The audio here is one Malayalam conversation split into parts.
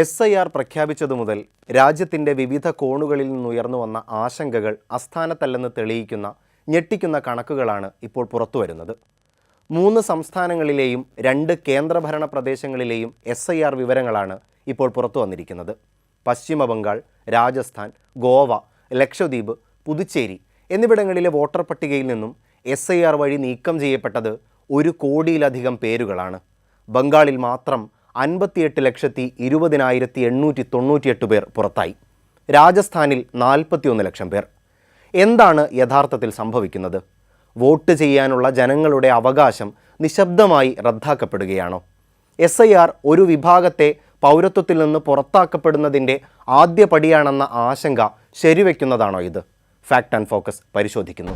SIR പ്രഖ്യാപിച്ചതു മുതൽ രാജ്യത്തിൻ്റെ വിവിധ കോണുകളിൽ നിന്നുയർന്നു വന്ന ആശങ്കകൾ അസ്ഥാനത്തല്ലെന്ന് തെളിയിക്കുന്ന ഞെട്ടിക്കുന്ന കണക്കുകളാണ് ഇപ്പോൾ പുറത്തുവരുന്നത്. 3 സംസ്ഥാനങ്ങളിലെയും 2 കേന്ദ്രഭരണ പ്രദേശങ്ങളിലെയും SIR വിവരങ്ങളാണ് ഇപ്പോൾ പുറത്തു വന്നിരിക്കുന്നത്. പശ്ചിമ ബംഗാൾ, രാജസ്ഥാൻ, ഗോവ, ലക്ഷദ്വീപ്, പുതുച്ചേരി എന്നിവിടങ്ങളിലെ വോട്ടർ പട്ടികയിൽ നിന്നും SIR വഴി നീക്കം ചെയ്യപ്പെട്ടത് 1 കോടിയിലധികം പേരുകളാണ്. ബംഗാളിൽ മാത്രം 58,20,898 പേർ പുറത്തായി. രാജസ്ഥാനിൽ 41 ലക്ഷം പേർ. എന്താണ് യഥാർത്ഥത്തിൽ സംഭവിക്കുന്നത്? വോട്ട് ചെയ്യാനുള്ള ജനങ്ങളുടെ അവകാശം നിശബ്ദമായി റദ്ദാക്കപ്പെടുകയാണോ? SIR ഒരു വിഭാഗത്തെ പൗരത്വത്തിൽ നിന്ന് പുറത്താക്കപ്പെടുന്നതിൻ്റെ ആദ്യ പടിയാണെന്ന ആശങ്ക ശരിവെക്കുന്നതാണോ ഇത്? ഫാക്ട് ആൻഡ് ഫോക്കസ് പരിശോധിക്കുന്നു.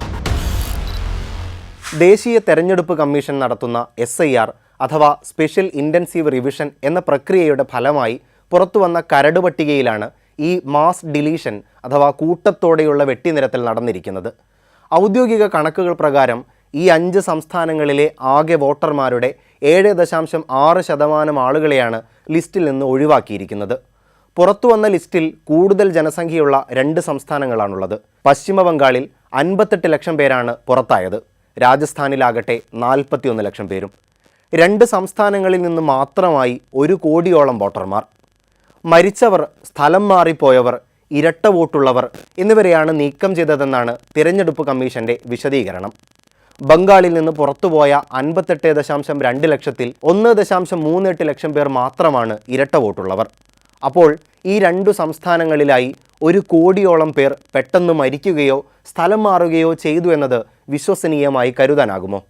ദേശീയ തെരഞ്ഞെടുപ്പ് കമ്മീഷൻ നടത്തുന്ന SIR അഥവാ സ്പെഷ്യൽ ഇൻറ്റൻസീവ് റിവിഷൻ എന്ന പ്രക്രിയയുടെ ഫലമായി പുറത്തുവന്ന കരട് പട്ടികയിലാണ് ഈ മാസ് ഡിലീഷൻ അഥവാ കൂട്ടത്തോടെയുള്ള വെട്ടിനിരത്തൽ നടന്നിരിക്കുന്നത്. ഔദ്യോഗിക കണക്കുകൾ പ്രകാരം ഈ 5 സംസ്ഥാനങ്ങളിലെ ആകെ വോട്ടർമാരുടെ 7.6% ആളുകളെയാണ് ലിസ്റ്റിൽ നിന്ന് ഒഴിവാക്കിയിരിക്കുന്നത്. പുറത്തുവന്ന ലിസ്റ്റിൽ കൂടുതൽ ജനസംഖ്യയുള്ള 2 സംസ്ഥാനങ്ങളാണുള്ളത്. പശ്ചിമ ബംഗാളിൽ 58 ലക്ഷം പേരാണ് പുറത്തായത്. രാജസ്ഥാനിലാകട്ടെ 41 ലക്ഷം പേരും. 2 സംസ്ഥാനങ്ങളിൽ നിന്ന് മാത്രമായി 1 കോടിയോളം വോട്ടർമാർ. മരിച്ചവർ, സ്ഥലം മാറിപ്പോയവർ, ഇരട്ട വോട്ടുള്ളവർ എന്നിവരെയാണ് നീക്കം ചെയ്തതെന്നാണ് തിരഞ്ഞെടുപ്പ് കമ്മീഷന്റെ വിശദീകരണം. ബംഗാളിൽ നിന്ന് പുറത്തുപോയ 58.2 ലക്ഷത്തിൽ 1.38 ലക്ഷം പേർ മാത്രമാണ് ഇരട്ട വോട്ടുള്ളവർ. അപ്പോൾ ഈ 2 സംസ്ഥാനങ്ങളിലായി 1 കോടിയോളം പേർ പെട്ടെന്ന് മരിക്കുകയോ സ്ഥലം മാറുകയോ ചെയ്തു എന്നത് വിശ്വസനീയമായി കരുതാനാകുമോ?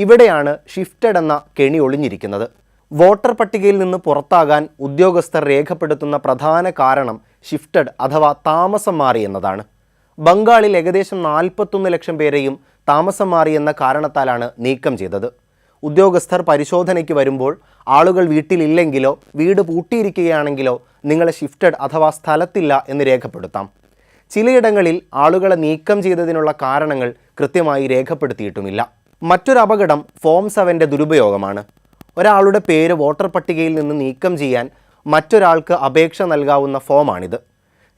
ഇവിടെയാണ് ഷിഫ്റ്റഡ് എന്ന കെണി ഒളിഞ്ഞിരിക്കുന്നത്. വോട്ടർ പട്ടികയിൽ നിന്ന് പുറത്താകാൻ ഉദ്യോഗസ്ഥർ രേഖപ്പെടുത്തുന്ന പ്രധാന കാരണം ഷിഫ്റ്റഡ് അഥവാ താമസം മാറി എന്നതാണ്. ബംഗാളിൽ ഏകദേശം 41 ലക്ഷം പേരെയും താമസം മാറി എന്ന കാരണത്താലാണ് നീക്കം ചെയ്തത്. ഉദ്യോഗസ്ഥർ പരിശോധനയ്ക്ക് വരുമ്പോൾ ആളുകൾ വീട്ടിലില്ലെങ്കിലോ വീട് പൂട്ടിയിരിക്കുകയാണെങ്കിലോ നിങ്ങളെ ഷിഫ്റ്റഡ് അഥവാ സ്ഥലത്തില്ല എന്ന് രേഖപ്പെടുത്താം. ചിലയിടങ്ങളിൽ ആളുകളെ നീക്കം ചെയ്തതിനുള്ള കാരണങ്ങൾ കൃത്യമായി രേഖപ്പെടുത്തിയിട്ടുമില്ല. മറ്റൊരു അപകടം ഫോം 7ൻ്റെ ദുരുപയോഗമാണ്. ഒരാളുടെ പേര് വോട്ടർ പട്ടികയിൽ നിന്ന് നീക്കം ചെയ്യാൻ മറ്റൊരാൾക്ക് അപേക്ഷ നൽകാവുന്ന ഫോമാണിത്.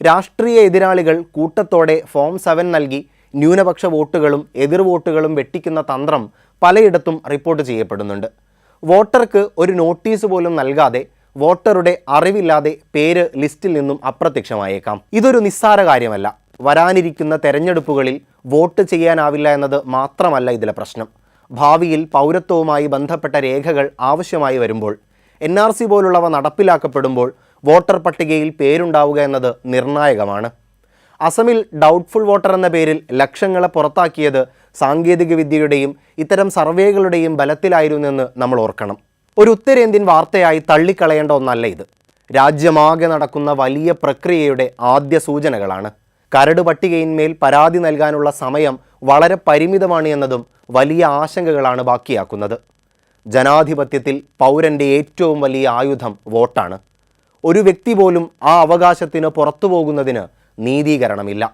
രാഷ്ട്രീയ എതിരാളികൾ കൂട്ടത്തോടെ ഫോം 7 നൽകി ന്യൂനപക്ഷ വോട്ടുകളും എതിർ വോട്ടുകളും വെട്ടിക്കുന്ന തന്ത്രം പലയിടത്തും റിപ്പോർട്ട് ചെയ്യപ്പെടുന്നുണ്ട്. വോട്ടർക്ക് ഒരു നോട്ടീസ് പോലും നൽകാതെ വോട്ടറുടെ അറിവില്ലാതെ പേര് ലിസ്റ്റിൽ നിന്നും അപ്രത്യക്ഷമായേക്കാം. ഇതൊരു നിസ്സാര കാര്യമല്ല. വരാനിരിക്കുന്ന തെരഞ്ഞെടുപ്പുകളിൽ വോട്ട് ചെയ്യാനാവില്ല എന്നത് മാത്രമല്ല ഇതിലെ പ്രശ്നം. ഭാവിയിൽ പൗരത്വവുമായി ബന്ധപ്പെട്ട രേഖകൾ ആവശ്യമായി വരുമ്പോൾ, NRC പോലുള്ളവ നടപ്പിലാക്കപ്പെടുമ്പോൾ വോട്ടർ പട്ടികയിൽ പേരുണ്ടാവുക എന്നത് നിർണായകമാണ്. അസമിൽ ഡൗട്ട്ഫുൾ വോട്ടർ എന്ന പേരിൽ ലക്ഷങ്ങളെ പുറത്താക്കിയത് സാങ്കേതികവിദ്യയുടെയും ഇത്തരം സർവേകളുടെയും ബലത്തിലായിരുന്നെന്ന് നമ്മൾ ഓർക്കണം. ഒരു ഉത്തരേന്ത്യൻ വാർത്തയായി തള്ളിക്കളയേണ്ട ഒന്നല്ല ഇത്. രാജ്യമാകെ നടക്കുന്ന വലിയ പ്രക്രിയയുടെ ആദ്യ സൂചനകളാണ്. കരട് പട്ടികയിന്മേൽ പരാതി നൽകാനുള്ള സമയം വളരെ പരിമിതമാണ് എന്നതും വലിയ ആശങ്കകളാണ് ബാക്കിയാക്കുന്നത്. ജനാധിപത്യത്തിൽ പൗരൻ്റെ ഏറ്റവും വലിയ ആയുധം വോട്ടാണ്. ഒരു വ്യക്തി പോലും ആ അവകാശത്തിന് പുറത്തു പോകുന്നതിന് നീതീകരണമില്ല.